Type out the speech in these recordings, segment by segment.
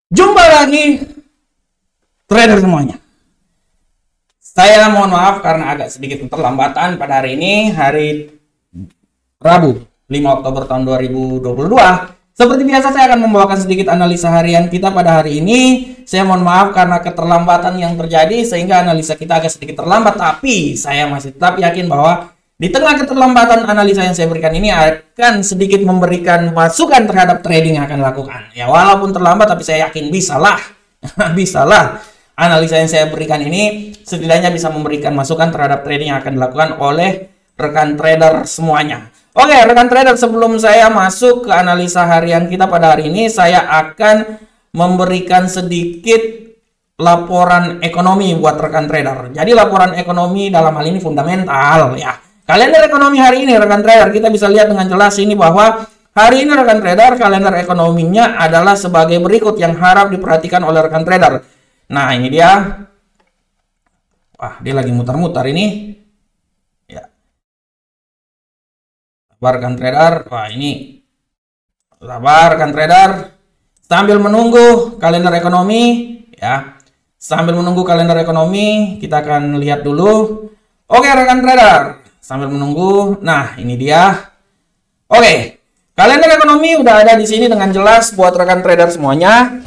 Jumpa lagi trader semuanya. Saya mohon maaf karena agak sedikit keterlambatan pada hari ini, hari Rabu 5 Oktober tahun 2022. Seperti biasa saya akan membawakan sedikit analisa harian kita pada hari ini. Saya mohon maaf karena keterlambatan yang terjadi sehingga analisa kita agak sedikit terlambat, tapi saya masih tetap yakin bahwa di tengah keterlambatan analisa yang saya berikan ini akan sedikit memberikan masukan terhadap trading yang akan dilakukan. Ya, walaupun terlambat tapi saya yakin bisalah. Bisalah. Analisa yang saya berikan ini setidaknya bisa memberikan masukan terhadap trading yang akan dilakukan oleh rekan trader semuanya. Oke, rekan trader, sebelum saya masuk ke analisa harian kita pada hari ini, saya akan memberikan sedikit laporan ekonomi buat rekan trader. Jadi laporan ekonomi dalam hal ini fundamental ya. Kalender ekonomi hari ini rekan trader, kita bisa lihat dengan jelas ini bahwa hari ini rekan trader kalender ekonominya adalah sebagai berikut yang harap diperhatikan oleh rekan trader. Nah, ini dia. Wah, dia lagi mutar-mutar ini. Ya. Sabar rekan trader. Wah, ini. Sabar rekan trader. Sambil menunggu kalender ekonomi ya. Sambil menunggu kalender ekonomi, kita akan lihat dulu. Oke, rekan trader. Sambil menunggu. Nah, ini dia. Oke. Kalender ekonomi udah ada di sini dengan jelas buat rekan trader semuanya.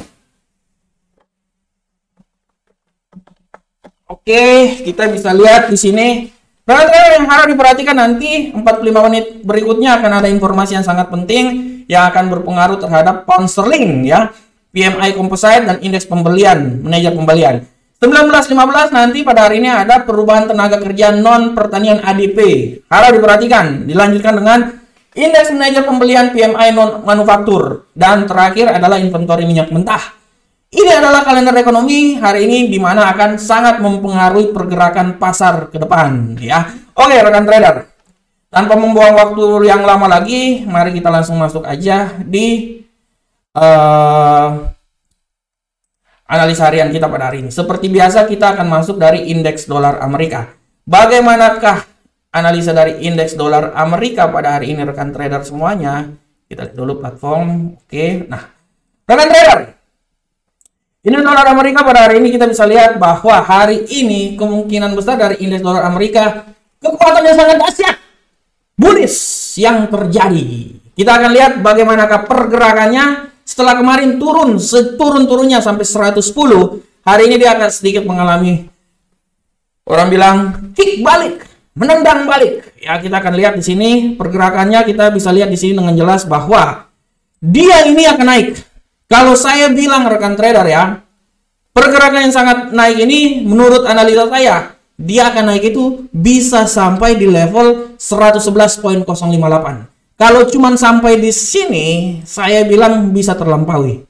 Oke, kita bisa lihat di sini. Rekan trader yang harus diperhatikan nanti 45 menit berikutnya akan ada informasi yang sangat penting yang akan berpengaruh terhadap pound sterling ya. PMI composite dan indeks pembelian, manajer pembelian. 19.15 nanti pada hari ini ada perubahan tenaga kerja non pertanian ADP. Harap diperhatikan. Dilanjutkan dengan indeks manajer pembelian PMI non manufaktur. Dan terakhir adalah inventory minyak mentah. Ini adalah kalender ekonomi hari ini di mana akan sangat mempengaruhi pergerakan pasar ke depan ya. Oke, rekan trader. Tanpa membuang waktu yang lama lagi, mari kita langsung masuk aja di analisa harian kita pada hari ini. Seperti biasa kita akan masuk dari indeks dolar Amerika. Bagaimanakah analisa dari indeks dolar Amerika pada hari ini rekan trader semuanya? Kita lihat dulu platform. Oke. Nah, rekan trader. Ini dolar Amerika pada hari ini kita bisa lihat bahwa hari ini kemungkinan besar dari indeks dolar Amerika kekuatannya sangat dahsyat. Bullish yang terjadi. Kita akan lihat bagaimanakah pergerakannya. Setelah kemarin turun seturun-turunnya sampai 110, hari ini dia akan sedikit mengalami, orang bilang, kick balik, menendang balik. Ya, kita akan lihat di sini pergerakannya, kita bisa lihat di sini dengan jelas bahwa dia ini akan naik. Kalau saya bilang rekan trader ya, pergerakan yang sangat naik ini menurut analisa saya, dia akan naik itu bisa sampai di level 111.058. Kalau cuman sampai di sini, saya bilang bisa terlampaui.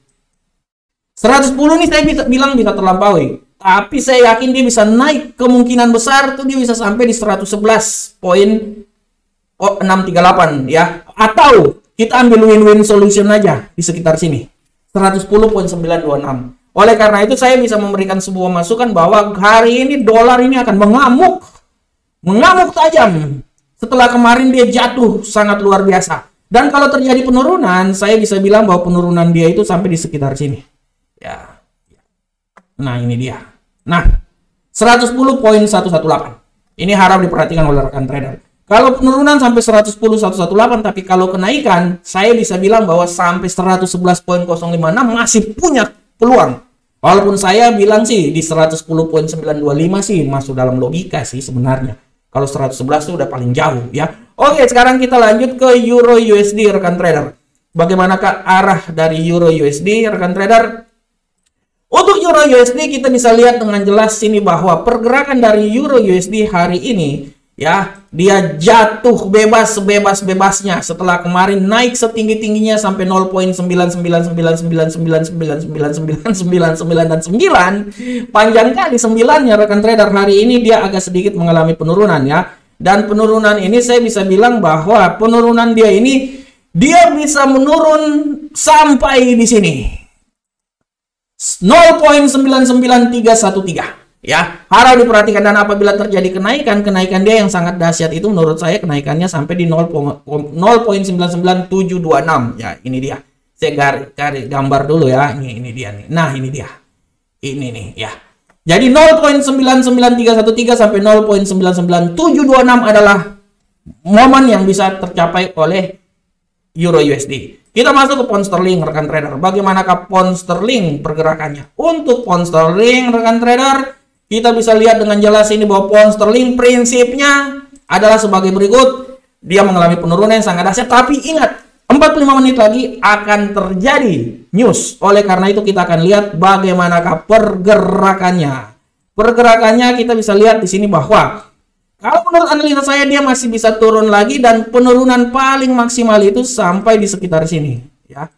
110 nih saya bilang bisa terlampaui. Tapi saya yakin dia bisa naik, kemungkinan besar tuh dia bisa sampai di 111.638 ya. Atau kita ambil win-win solution aja di sekitar sini. 110.926. Oleh karena itu saya bisa memberikan sebuah masukan bahwa hari ini dolar ini akan mengamuk. Mengamuk tajam. Setelah kemarin dia jatuh sangat luar biasa. Dan kalau terjadi penurunan, saya bisa bilang bahwa penurunan dia itu sampai di sekitar sini. Ya. Nah, ini dia. Nah, 110.118. Ini harap diperhatikan oleh rekan trader. Kalau penurunan sampai 110.118, tapi kalau kenaikan, saya bisa bilang bahwa sampai 111.056 masih punya peluang. Walaupun saya bilang sih di 110.925 sih masuk dalam logika sih sebenarnya. Kalau 111 itu udah paling jauh ya. Oke, sekarang kita lanjut ke Euro USD rekan trader. Bagaimanakah arah dari Euro USD rekan trader? Untuk Euro USD kita bisa lihat dengan jelas sini bahwa pergerakan dari Euro USD hari ini ya, dia jatuh bebas sebebas-bebasnya setelah kemarin naik setinggi-tingginya sampai 0.99999999999 dan 9 panjang kali 9-nya rekan trader. Hari ini dia agak sedikit mengalami penurunan ya. Dan penurunan ini saya bisa bilang bahwa penurunan dia ini dia bisa menurun sampai di sini 0.99313 ya. Harap diperhatikan, dan apabila terjadi kenaikan dia yang sangat dahsyat itu menurut saya kenaikannya sampai di 0.99726 ya. Ini dia. Saya garis gambar dulu ya. Ini dia nih. Nah, ini dia. Ini nih ya. Jadi 0.99313 sampai 0.99726 adalah momen yang bisa tercapai oleh Euro USD. Kita masuk ke pound sterling rekan trader. Bagaimanakah pound sterling pergerakannya? Untuk pound sterling rekan trader, kita bisa lihat dengan jelas ini bahwa pound sterling prinsipnya adalah sebagai berikut. Dia mengalami penurunan yang sangat dahsyat, tapi ingat 45 menit lagi akan terjadi news. Oleh karena itu kita akan lihat bagaimanakah pergerakannya. Pergerakannya kita bisa lihat di sini bahwa kalau menurut analisa saya dia masih bisa turun lagi dan penurunan paling maksimal itu sampai di sekitar sini ya.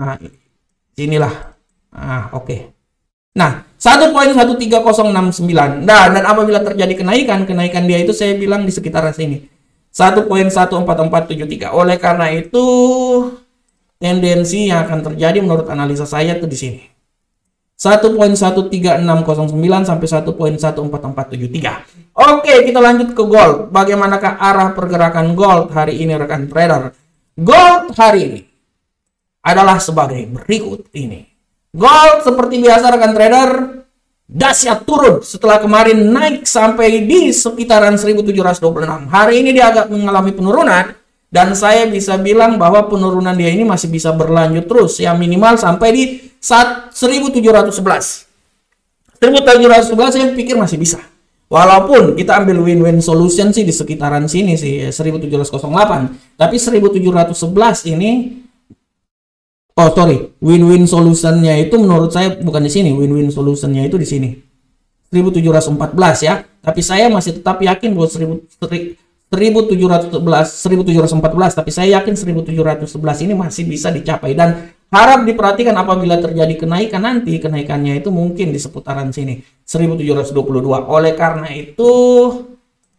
Nah, sinilah. Nah, oke. Nah, 1.13069. Nah, dan apabila terjadi kenaikan dia itu saya bilang di sekitar sini. 1.14473. Oleh karena itu tendensi yang akan terjadi menurut analisa saya itu di sini. 1.13609 sampai 1.14473. Oke, kita lanjut ke gold. Bagaimanakah arah pergerakan gold hari ini rekan trader? Gold hari ini adalah sebagai berikut ini. Gold seperti biasa rekan trader dahsyat turun setelah kemarin naik sampai di sekitaran 1726. Hari ini dia agak mengalami penurunan dan saya bisa bilang bahwa penurunan dia ini masih bisa berlanjut terus ya, minimal sampai di 1711. 1711 saya pikir masih bisa. Walaupun kita ambil win-win solution sih di sekitaran sini sih 1708, tapi 1711 ini win-win solutionnya itu menurut saya bukan di sini. Win-win solutionnya itu di sini 1714 ya. Tapi saya masih tetap yakin bahwa 1714, tapi saya yakin 1711 ini masih bisa dicapai dan harap diperhatikan apabila terjadi kenaikan nanti, kenaikannya itu mungkin di seputaran sini 1722. Oleh karena itu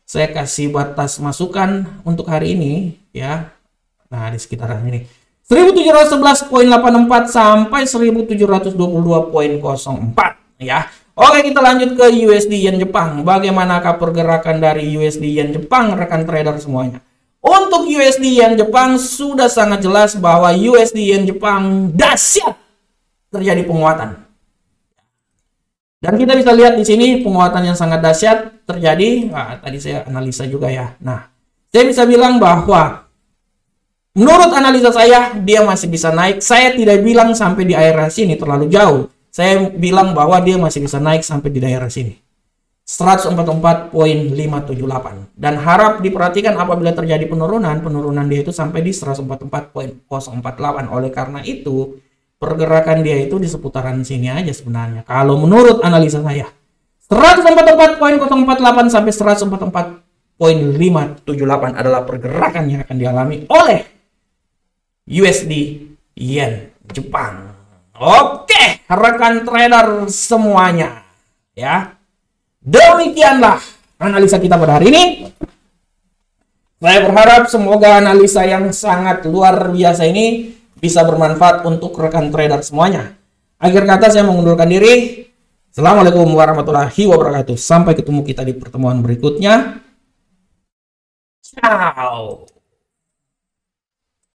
saya kasih batas masukan untuk hari ini ya. Nah, di sekitaran ini 1711.84 sampai 1722.04 ya. Oke, kita lanjut ke USD Yen Jepang. Bagaimanakah pergerakan dari USD Yen Jepang rekan trader semuanya? Untuk USD Yen Jepang sudah sangat jelas bahwa USD Yen Jepang dahsyat terjadi penguatan. Dan kita bisa lihat di sini penguatan yang sangat dahsyat terjadi. Nah, tadi saya analisa juga ya. Nah, saya bisa bilang bahwa menurut analisa saya, dia masih bisa naik. Saya tidak bilang sampai di area sini terlalu jauh. Saya bilang bahwa dia masih bisa naik sampai di daerah sini. 144.578. Dan harap diperhatikan apabila terjadi penurunan dia itu sampai di 144.048. Oleh karena itu, pergerakan dia itu di seputaran sini aja sebenarnya. Kalau menurut analisa saya, 144.048 sampai 144.578 adalah pergerakan yang akan dialami oleh USD Yen Jepang. Oke, rekan trader semuanya ya. Demikianlah analisa kita pada hari ini. Saya berharap semoga analisa yang sangat luar biasa ini bisa bermanfaat untuk rekan trader semuanya. Akhir kata saya mengundurkan diri. Assalamualaikum warahmatullahi wabarakatuh. Sampai ketemu kita di pertemuan berikutnya. Ciao.